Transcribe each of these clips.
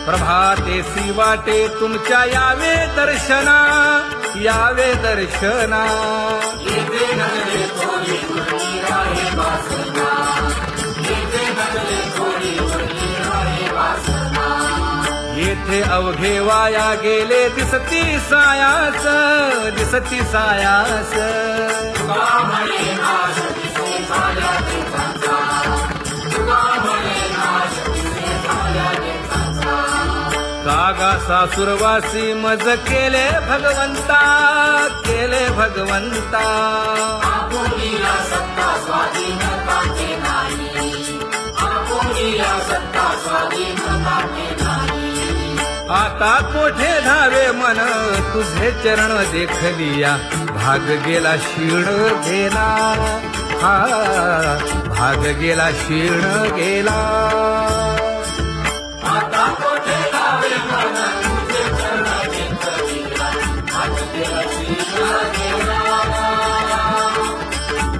प्रभातेसी वाटे तुमच्या यावे दर्शना, यावे दर्शना. येथे अवघे वाया गेले दिसती सायास, दिसती सायास. कागा सासुरवासी मज केले भगवंता, केले भगवंता. आता कोठे धावे मन तुझे चरण देखलिया, भाग गेला क्षीण गेला, हा भाग गेला क्षीण गेला. आता कोठे धावे मन तुझे चरण देखलिया, भाग गेला क्षीण गेला,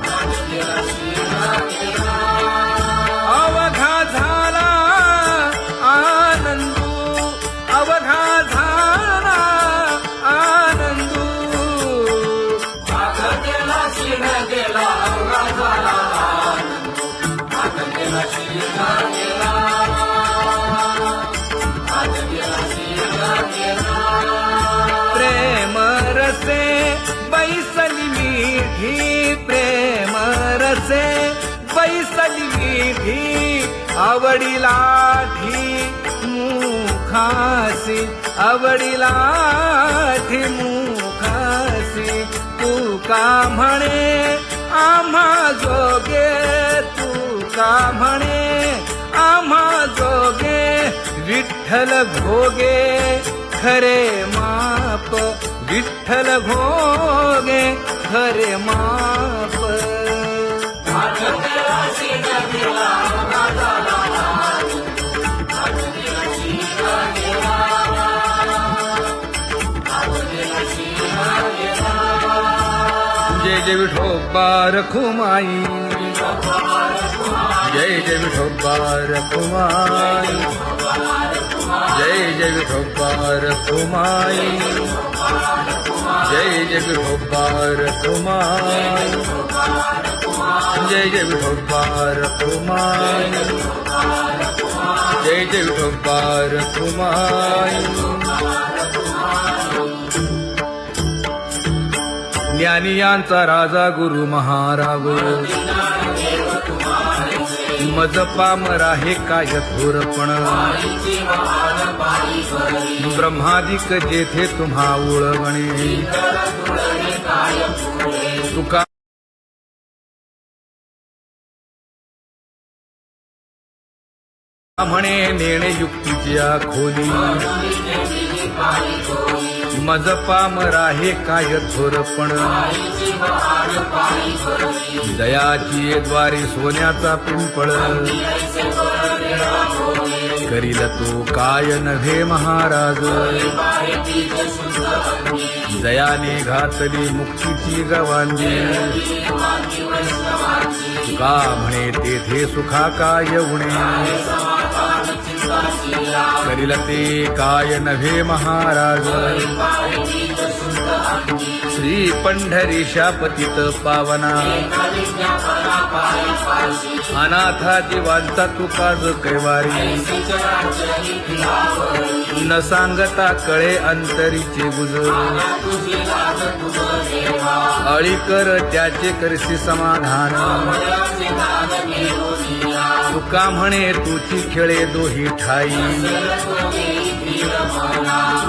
भाग गेला क्षीण गेला. अवघा झाला आनंदू, अवघा झाला आनंदू. भाग गेला क्षीण गेला, अवघा झाला आनंदू, भाग गेला क्षीण गेला, भाग गेला क्षीण गेला. प्रेम रसे बैसली मीठी, प्रेम रसे बैसली मीठी. आवडीला मुखासी, आवडीला मुखासी. तू का म्हणे आम्हा जोगे, तू का म्हणे आम्हा जोगे. विठ्ठल भोगे खरे माप, विठ्ठल भोगे खरे माप. जय जय विठोबा रखुमाई, जय जय विठोबा रखुमाई, जय जय विठोबा रखुमाई, जय जय विठोबा रखुमाई, जय जय विठोबा रखुमाई, जय जय विठोबा रखुमाई. ज्ञानियांचा राजा गुरु महाराव, मज पामरा हे काय थोरपण. ब्रह्मादिक जेथे तुम्हा उळवणे, तुका म्हणे नेणे युक्तीच्या खोली. मज पामरा हे काय थोरपण. दयाची द्वारी सोन्याचा पिंपळ, करील तो काय नव्हे महाराज. दयाने घातली मुक्तीची गवांजी, का म्हणे तेथे सुखा काय उणे. करील ते काय नव्हे महाराज. श्री पंढरीशा पतित पावना, अनाथा जीवांचा तुकाज कैवारी. न सांगता कळे अंतरीचे गुज, अळी कर त्याचे करसी समाधान. तुका म्हणे तुची खेळे दोही ठाई,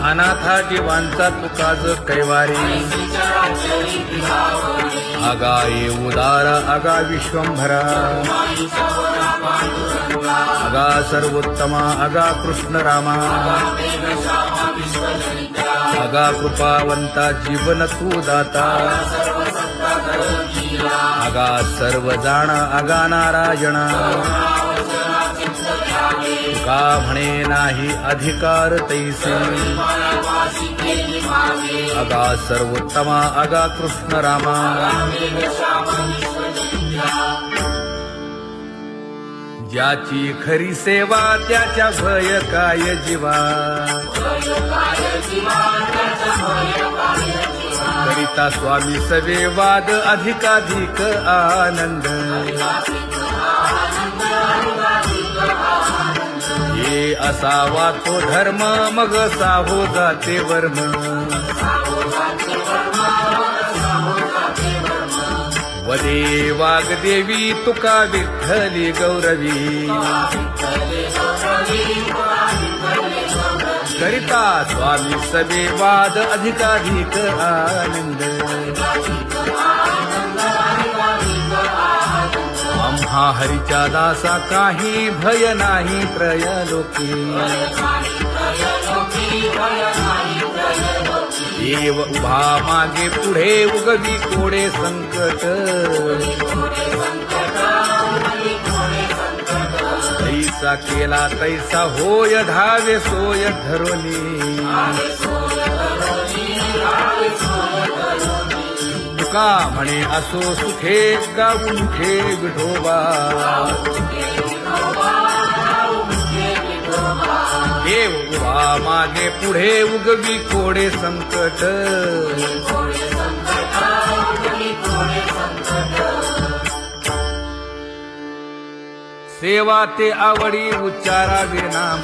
अनाथा जीवांचा तुकाज कैवारी. आगा ये उदार आगा विश्वंभरा, आगा सर्वोत्तमा आगा कृष्ण रामा. आगा कृपावंता जीवन तू दाता, आगा सर्व जाणा आगा नारायणा. का म्हणे नाही अधिकार तैसे, आगा सर्वोत्तमा आगा कृष्ण रामा. ज्याची खरी सेवा त्याच्या भय काय जीवा करिता स्वामी सवे वाद अधिकाधिक आनंद हे असावा तो धर्म मग साहो जाते वर्म वदे वाग्देवी तुका विठ्ठली गौरवी करिता स्वामी सवे वाद अधिकाधिक आनंद आम्हा हरीच्या दासा काही भय नाही त्रयलोकी देव उभा मागे पुढे उगवी कोडे संकट तैसा केला तैसा होय धावे सोय धरोनी तुका म्हणे असो सुखे गाऊन ठे विठोबा देव उभा मागे पुढे उगवी कोडे संकट सेवा ते आवडी उच्चारावे नाम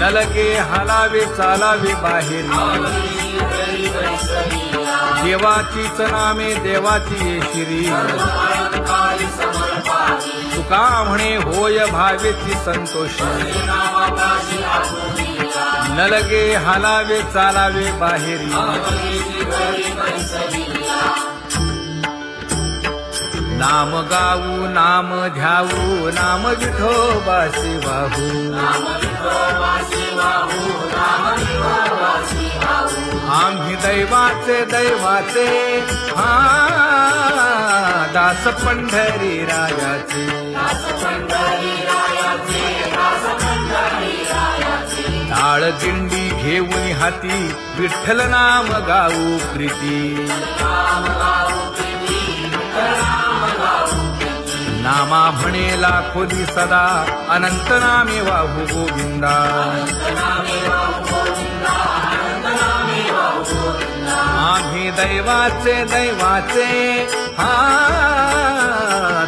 नलगे हालावे चालावे बाहेर देवाचीच नामे देवाची येशिरी तुका म्हणे होय भावेची संतोषी नलगे हालावे चालावे बाहेरी नाम गाऊ नाम ध्याऊ नाम विठोबासी वाहू आम्ही दैवाचे हा दास पंढरी रायाचे टाळ दिंडी घेऊन हाती विठ्ठल नाम गाऊ प्रीती नामा म्हणेला खोदी सदा अनंत नामे वाहू गोविंदा आम्ही दैवाचे हा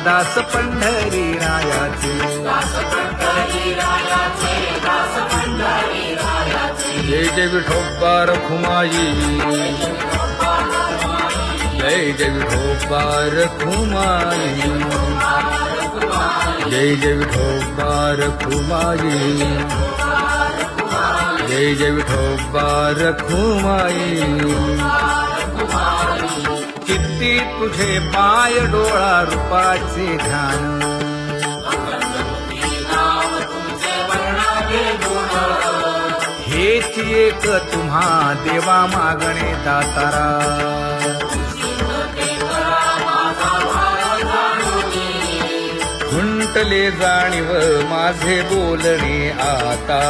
दास पंढरी रायाचे जय जय विठोबा रखुमाई जय जय विठोबा रखुमाई जय जय विठोबा रखुमाई जय जय विठोबा रखुमाई किती तुझे पाय डोळा रूपाचे ध्यान हेच एक तुम्हा देवा मागणे दातारा खुंटले जाणीव माझे बोलणे आता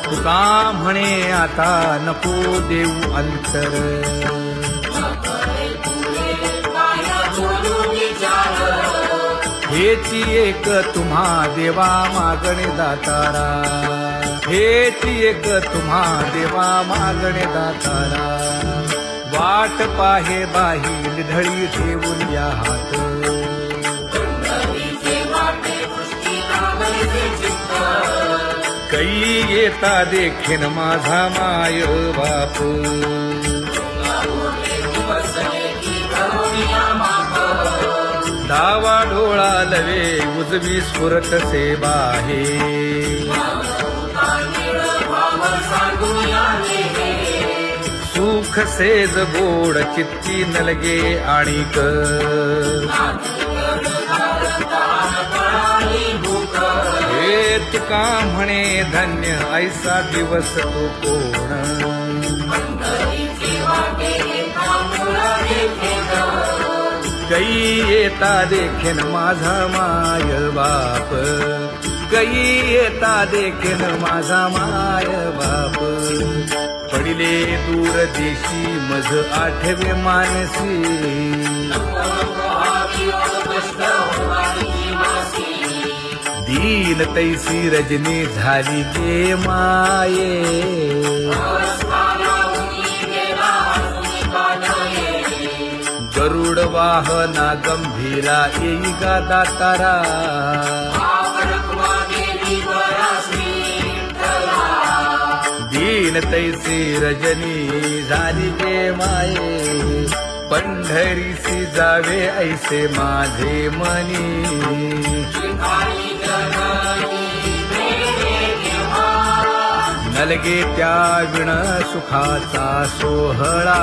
तुका म्हणे आता नको देऊ अंतर हेची एक तुम्हा देवा मागणे दातारा हेची एक तुम्हा देवा मागणे दातारा वाट पाहे बाही ढळी ठेवून या हात कै येता देखेन माझा माय बाप डावा डोळा लवे उजवी स्फुरत से बाहे सुख सेज गोड चित्ती नलगे आणिक हे तुका म्हणे धन्य ऐसा दिवस तो कोण कै येता देखेन माझा माय बाप कै येता देखेन माझा माय बाप पडिले दूर देशी मज आठवे मानसी दीन तैसी रजनी झाली गे माये गरुड वाहना गंभीरा येई गा दातारा दीन तैसी रजनी झाली गे माये पंढरीसी जावे ऐसे माझे मनी नलगे त्या विण सुखाचा सोहळा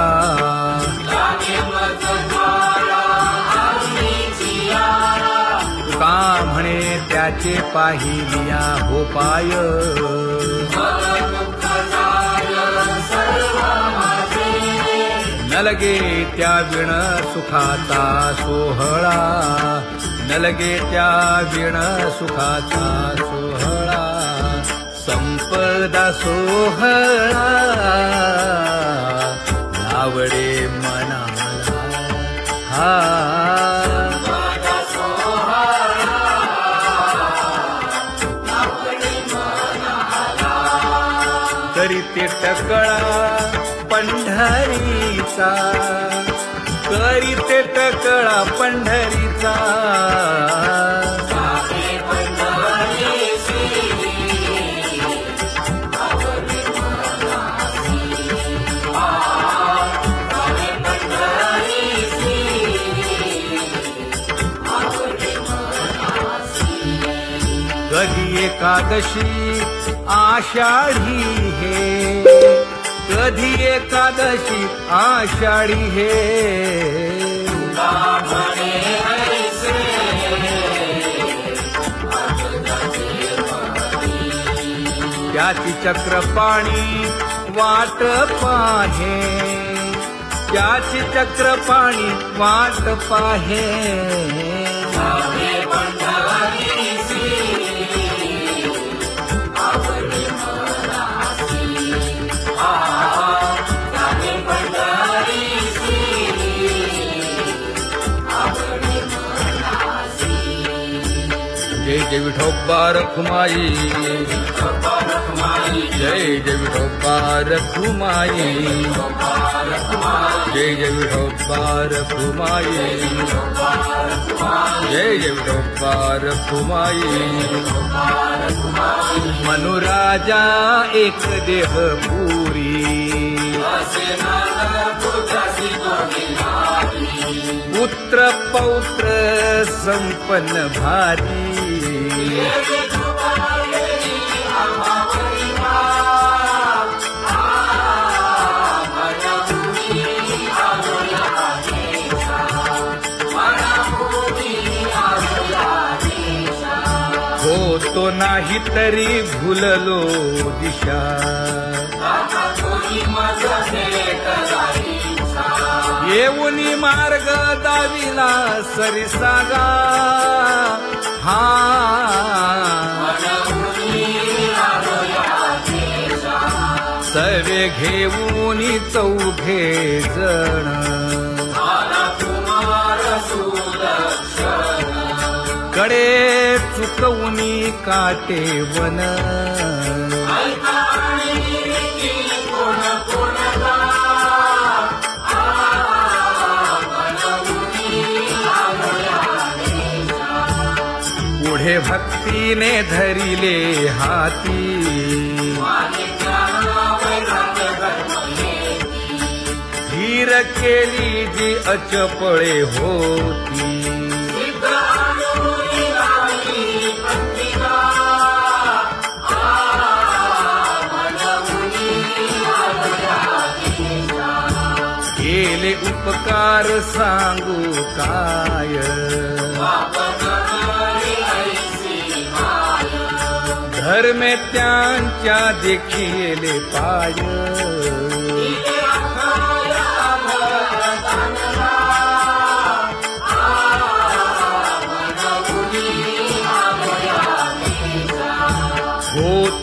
तुका म्हणे त्याचे पाहिलिया हो पाय नलगे त्या विण सुखाचा सोहळा नलगे त्या विण सुखाचा सोहळा संपदा सोहळा आवडे मनाला हा तरी ते टकळा पंढरीचा करी ते टकळा पंढरीचा कधी एकादशी आषाढी हे कधी एकादशी आषाढी हे त्याची चक्रपाणी वाट पाहे त्याची चक्रपाणी वाट पाहे जय जय विठोबा रखुमाई जय जय विठोबा रखुमाई जय जय विठोबा रखुमाई जय जय विठोबा रखुमाई मनुराजा एक देह पुरी पुत्र पौत्र संपन्न भारी होतो नाही तरी भुललो दिशा येऊनी मार्ग दाविला सरिसागा हा सवे घेऊनी चौघे जण कडे चुकवूनी काटे वन पुढे भक्तीने धरिले हाती धीर केली जी अचपळे होती केले उपकार सांगू काय धर्मे त्यांच्या देखिले पाय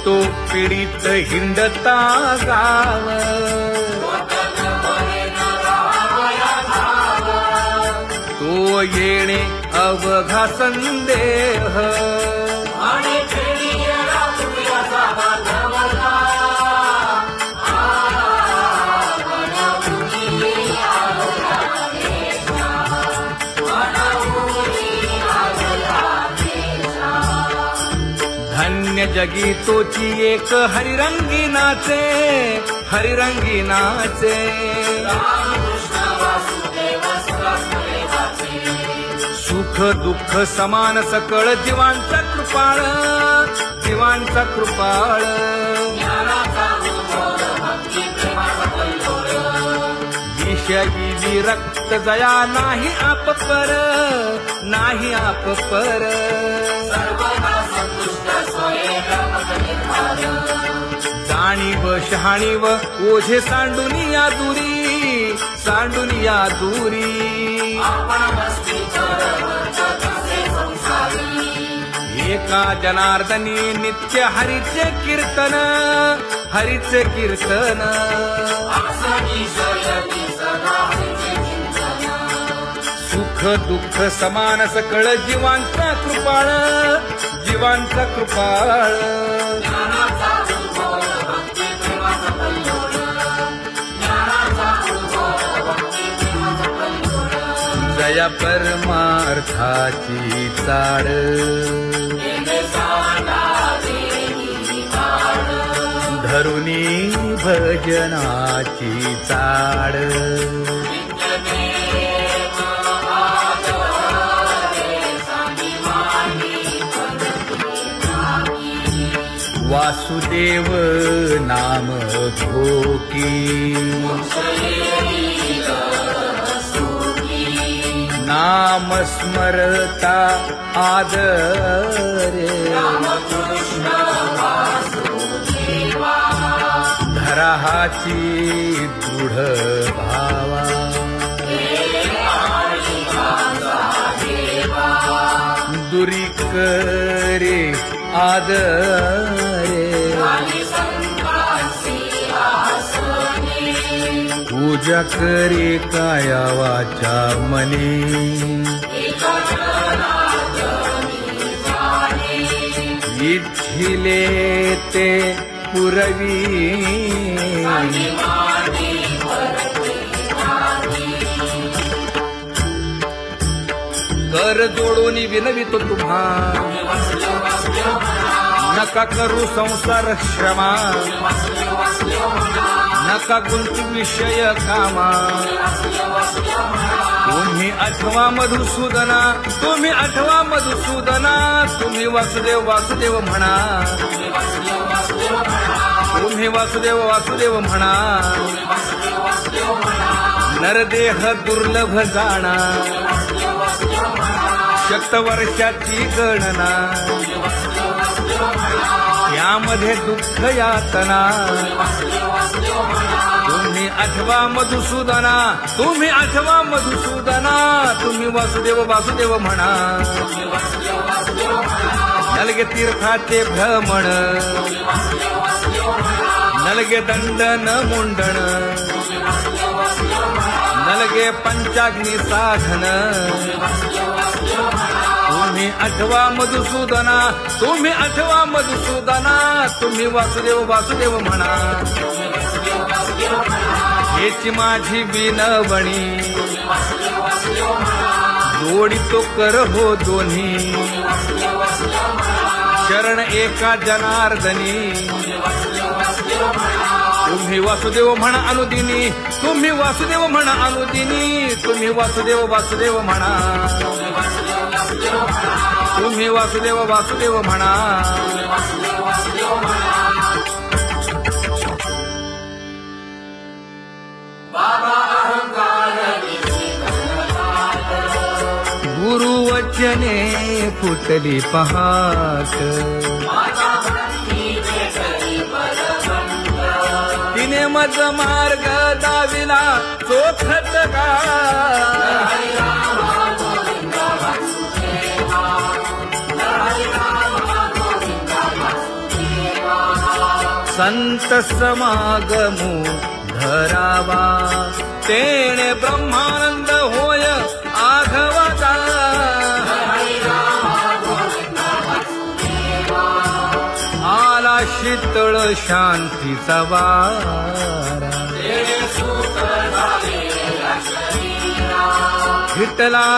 तो पीडित हिंडता गाव. तो येणे अवघा संदेह. आणि खेळीला तुझ्याचा बांधवला. धन्य जगी तोची एक हरिरंगी नाचे, हरिरंगी नाचे. सुख दुःख समान सकळ जीवांचा कृपाळ, जीवांचा कृपाळ. विषयी विरक्त जया नाही आप पर, नाही आप पर. जाणीव शहाणीव ओझे सांडुनिया दुरी, सांडुनिया दुरी. एका जनार्दनी नित्य हरीचे कीर्तन, हरीचे कीर्तन. सुख दुःख समान सकळ जीवांचा कृपाळ, जीवांचा कृपाळ. जया परमार्थाची चाड, धरुनी भजनाची चाड. वासुदेव नाम घोकी, नाम स्मरता आदरे. धराहाची दृढ भावा, दुरी करे आदरे. पूजा करे काया वाचा मने, इच्छिले ते पुरवी. कर जोडून विनवितो तुम्हा, नका करू संसार श्रमा. नका गुंतू विषय कामा. तुम्ही आठवा मधुसूदना, तुम्ही आठवा मधुसूदना. तुम्ही वासुदेव वासुदेव म्हणा, तुम्ही वासुदेव वासुदेव म्हणा. नरदेह दुर्लभ जाणा, शतवर्षाची गणना. यामध्ये दुःख यातना. तुम्ही आठवा मधुसूदना, तुम्ही आठवा मधुसूदना. तुम्ही वासुदेव वासुदेव म्हणा. नलगे तीर्थाचे भ्रमण, नलगे दंडन मुंडण. नलगे पंचाग्नी साधन. तुम्ही आठवा मधुसूदना, तुम्ही आठवा मधुसूदना. तुम्ही वासुदेव वासुदेव म्हणा. हेची माझी विनवणी, जोडितो कर हो दोन्ही. शरण एका जनार्दनी. तुम्ही वासुदेव म्हणा अनुदिनी, तुम्ही वासुदेव म्हणा अनुदिनी. तुम्ही वासुदेव वासुदेव म्हणा. तुम्ही वासुदेव वासुदेव म्हणा. गुरुवचने फुटली पहाट. तिने मज मार्ग दाविला चोखत का. संत समागमो धरावा तेणे ब्रह्मानंद होय आघवाचा आला शीतळ शांतीचा वारा विठला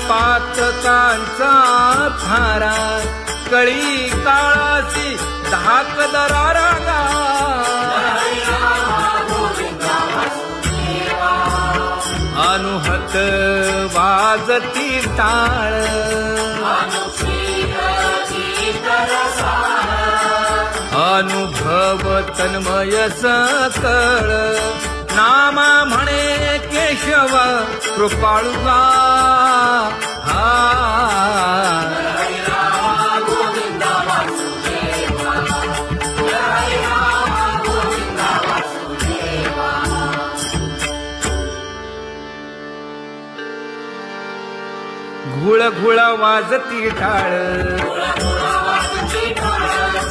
पातकांचा थारा कळी काळाची धाक दरारा अनुहत वाजती टाळ अनुभव तन्मय सकळ नामा म्हणे केशव कृपाळुगा घुळ घुळ वाजती टाळ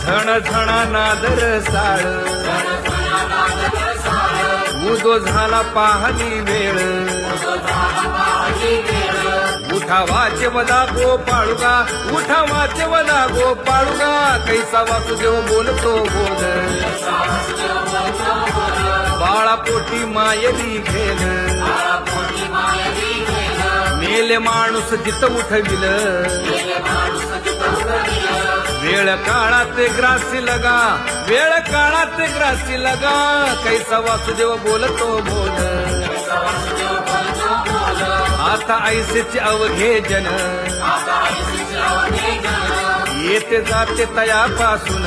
झण झण नादर साळ उदो झाला पाहली वेळ उठा वाचे वदा गोपाळुगा उठा वाचे वदा गोपाळुगा कैसा वासुदेव बोलतो बोल बाळा पोटी मायली घेल मेले माणूस जित उठविल वेळ काळात ग्रासी लगा वेळ काळात ग्रासी लगा कैसा वासुदेव बोलतो बोल आता ऐसेचे अवघे जन येते जाते तयापासून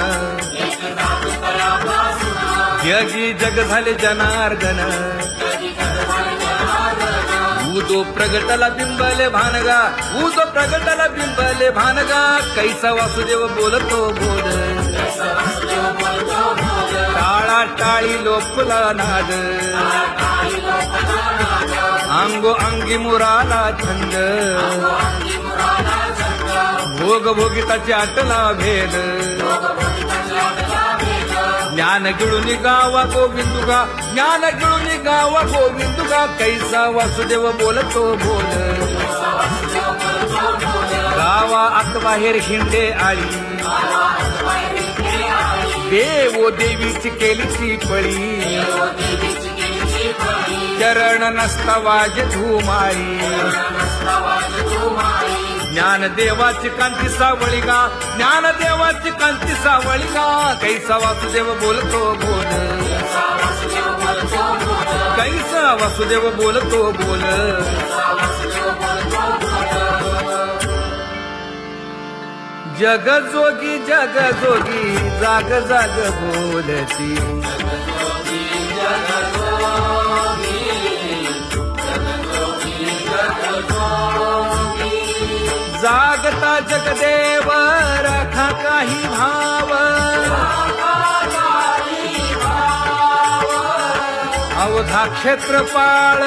जगी जग झाले जनार्दन उदो प्रगटला बिंबले भानगा उदो प्रगटला बिंबले भानगा कैसा वासुदेव बोलतो बोल टाळा टाळी लोपला नाद अंगो अंगी मुराला छंद भोग भोगिताची आटला भेद ज्ञान गिळून गावा गोविंदुगा ज्ञान गिळून गावा गोविंदुगा कैसा वासुदेव बोलतो बोल गावा आत बाहेर हिंडे आळी देवो देवीची केलीची पळी चरण नसता वाज धुमाळी ज्ञान देवाची कांती सावळी गा ज्ञान देवाची कांती सावळी गा कैसा वासुदेव बोलतो बोल कैसा वासुदेव बोलतो बोल जग जोगी जाग जाग बोलती जागता जगदेव राखा काही भाव अवधा क्षेत्रपाळ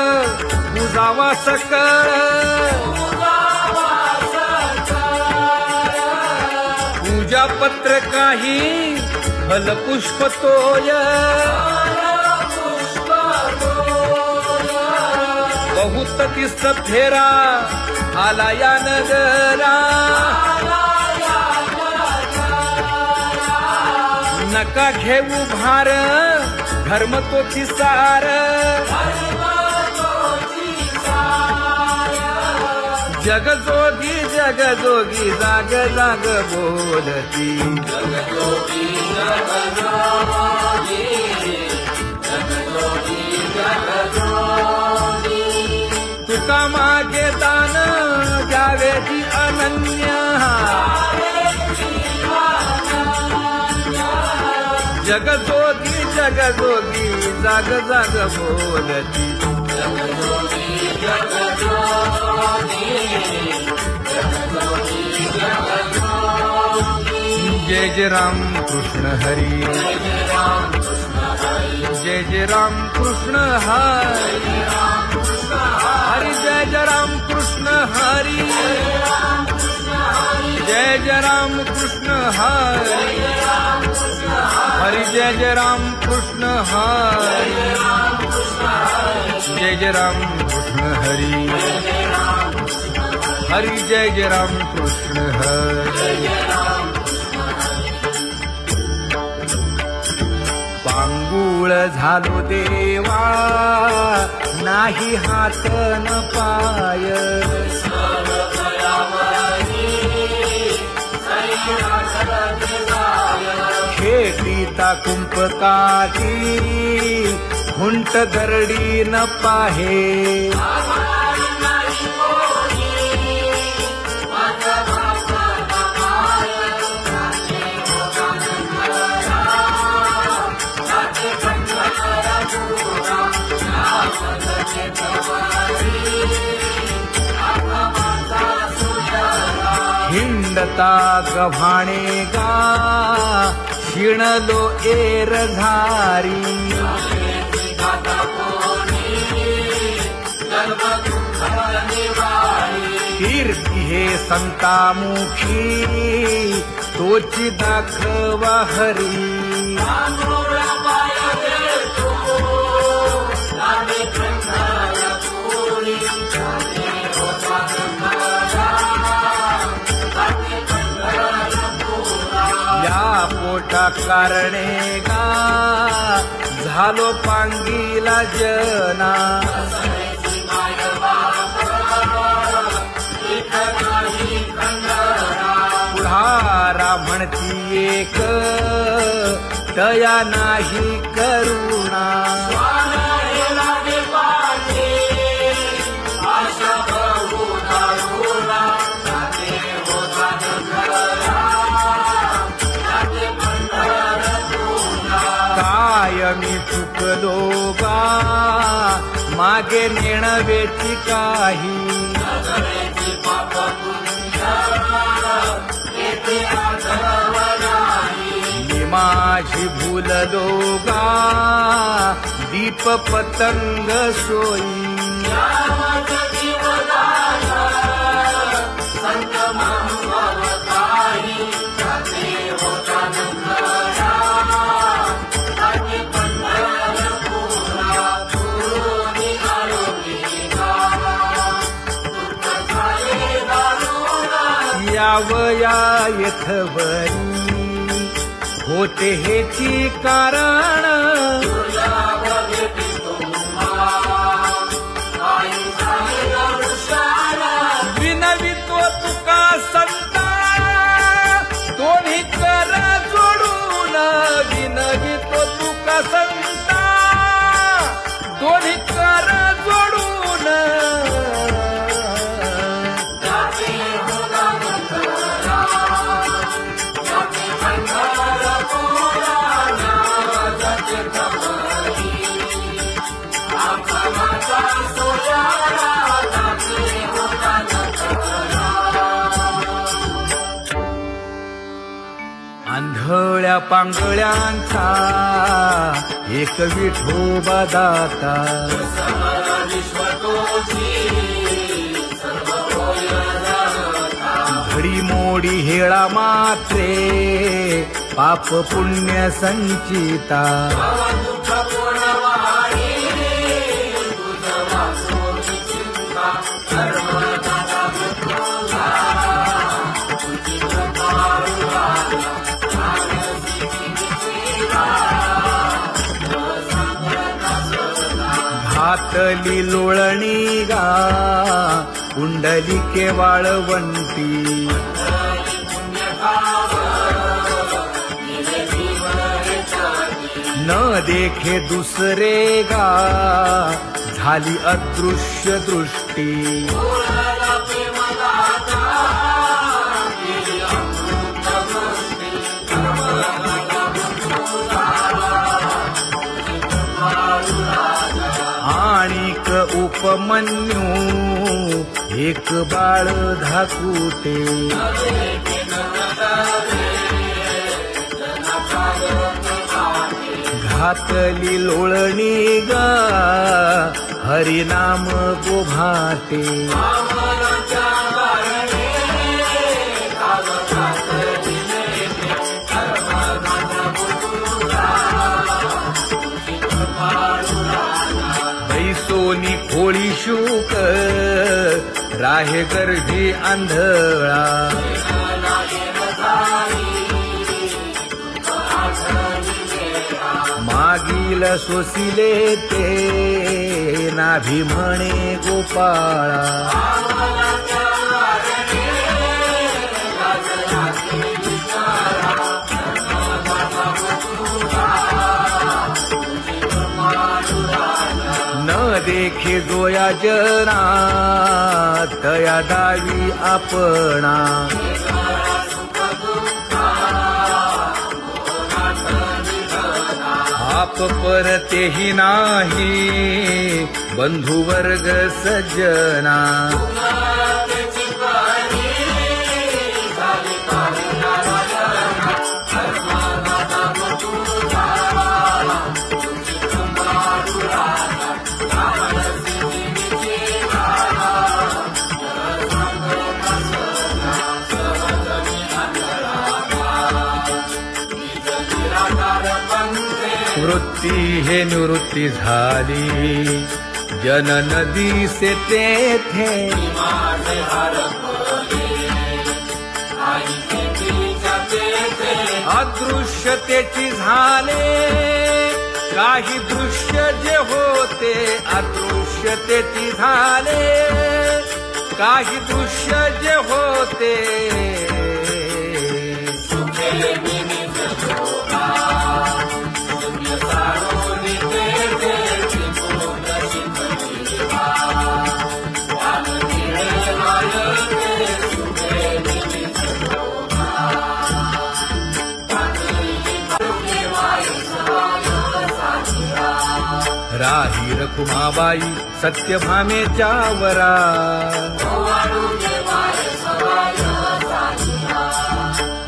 बुजावा सकळ पूजा पत्र काही फलपुष्प तोय बहुत तीस फेरा आला या नगरा नका घेऊ भार धर्म तोची सार जगजोगी जाग जाग बोलती तुका मागे दान द्यावे जी अनन्य जगजोगी जाग जाग बोलती जय जय राम कृष्ण हरी जय जय राम कृष्ण हरी हरि जय जय राम कृष्ण हरी जय जय राम कृष्ण हरी हरी जय जय राम कृष्ण हरी जय जय राम कृष्ण हरी हरी जय जय राम कृष्ण हरी पांगुळ झालो देवा नाही हात न पाय खेटीता कुंपकाठी हुंट गरडी न पाहे हिंडता गव्हाणे गा शिणलो एर झारी कीर्ती हे संतामुखी तोची दाखवा हरी पोटा कारणे गा झालो पांगीला जना पुढारा म्हणती एक तया नाही करुणा मी चुकलो गा मागे नेणवेची काही मी माझी भूललो गा दीप पतंग सोयी यावया येथवरी होते हेची कारण विनवितो तुका संता दोन्ही कर जोडून विनवितो तुका संता दोन्ही कर जोडून आंधळ्या पांगळ्यांचा एक विठोबा दाता घडी मोडी हेळा मात्रे पाप पुण्य संचिता घातली लोळणी गा कुंडलिके वाळवंटी न देखे दुसरे गा झाली अदृश्य दृष्टी आणिक उपमन्यू एक बाळ धाकुटे घातली लोळणी गा हरिनाम गोभाटे आहे गर्भी आंधळा. मागील सोसिले ते नाभी म्हणे गोपाळा. न देखे जोया जना तया दावी आपणा. आप परतेही नाही बंधू वर्ग सज्जना. वृत्ती हे निवृत्ती झाली जन नदी से तेथे. अदृश्यतेची झाले काही दृश्य जे होते. अदृश्यतेची झाले काही दृश्य जे होते. राही रखुमाबाई सत्यभामेच्या वरा.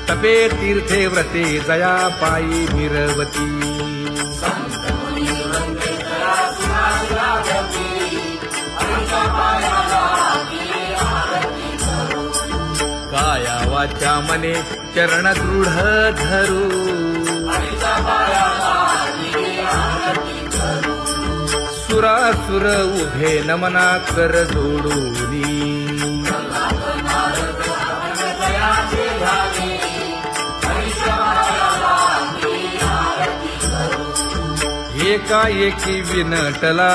तपे तीर्थे व्रते जया पायी मिरवती. काया वाचा मने चरण दृढ धरू. सुरासुर उभे नमना कर जोडूनी. एकाएकी विनटला